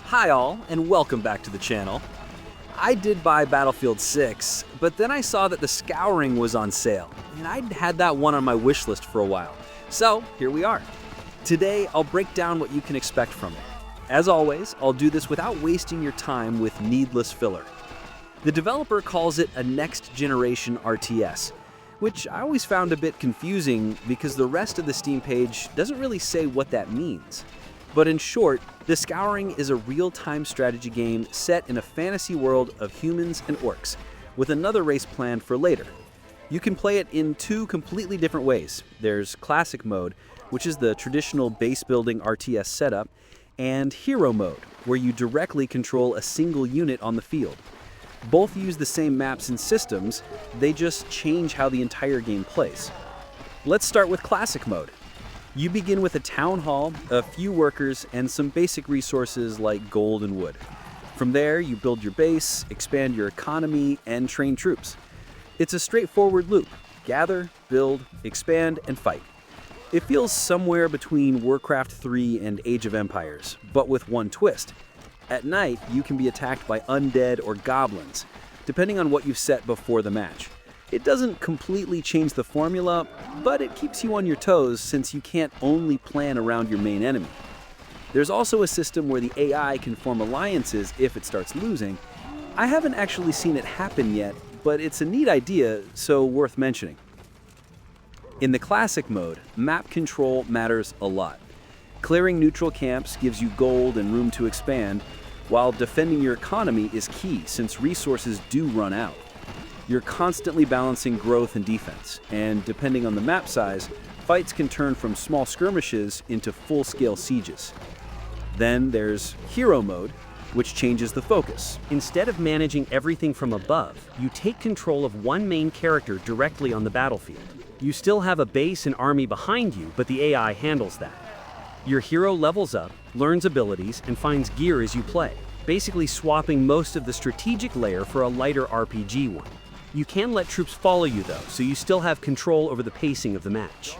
Hi all, and welcome back to the channel. I did buy Battlefield 6, but then I saw that the Scouring was on sale, and I'd had that one on my wish list for a while. So, here we are. Today, I'll break down what you can expect from it. As always, I'll do this without wasting your time with needless filler. The developer calls it a next-generation RTS, which I always found a bit confusing because the rest of the Steam page doesn't really say what that means. But in short, the Scouring is a real-time strategy game set in a fantasy world of humans and orcs, with another race planned for later. You can play it in two completely different ways. There's Classic Mode, which is the traditional base-building RTS setup, and Hero Mode, where you directly control a single unit on the field. Both use the same maps and systems, they just change how the entire game plays. Let's start with Classic Mode. You begin with a town hall, a few workers, and some basic resources like gold and wood. From there, you build your base, expand your economy, and train troops. It's a straightforward loop: gather, build, expand, and fight. It feels somewhere between Warcraft 3 and Age of Empires, but with one twist. At night, you can be attacked by undead or goblins, depending on what you've set before the match. It doesn't completely change the formula, but it keeps you on your toes since you can't only plan around your main enemy. There's also a system where the AI can form alliances if it starts losing. I haven't actually seen it happen yet, but it's a neat idea, so worth mentioning. In the Classic Mode, map control matters a lot. Clearing neutral camps gives you gold and room to expand, while defending your economy is key since resources do run out. You're constantly balancing growth and defense, and depending on the map size, fights can turn from small skirmishes into full-scale sieges. Then there's Hero Mode, which changes the focus. Instead of managing everything from above, you take control of one main character directly on the battlefield. You still have a base and army behind you, but the AI handles that. Your hero levels up, learns abilities, and finds gear as you play, basically swapping most of the strategic layer for a lighter RPG one. You can let troops follow you though, so you still have control over the pacing of the match.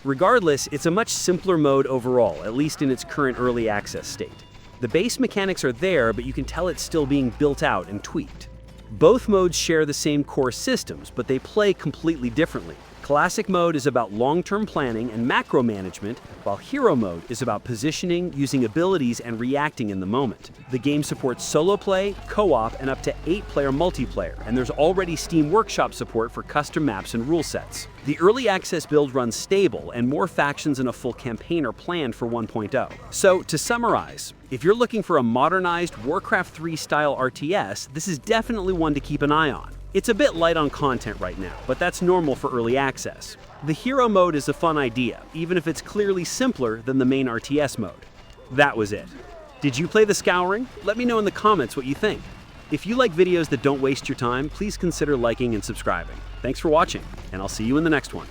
Regardless, it's a much simpler mode overall, at least in its current early access state. The base mechanics are there, but you can tell it's still being built out and tweaked. Both modes share the same core systems, but they play completely differently. Classic Mode is about long-term planning and macro management, while Hero Mode is about positioning, using abilities, and reacting in the moment. The game supports solo play, co-op, and up to 8-player multiplayer, and there's already Steam Workshop support for custom maps and rule sets. The early access build runs stable, and more factions and a full campaign are planned for 1.0. So, to summarize, if you're looking for a modernized Warcraft 3 style RTS, this is definitely one to keep an eye on. It's a bit light on content right now, but that's normal for early access. The Hero Mode is a fun idea, even if it's clearly simpler than the main RTS mode. That was it. Did you play the Scouring? Let me know in the comments what you think. If you like videos that don't waste your time, please consider liking and subscribing. Thanks for watching, and I'll see you in the next one.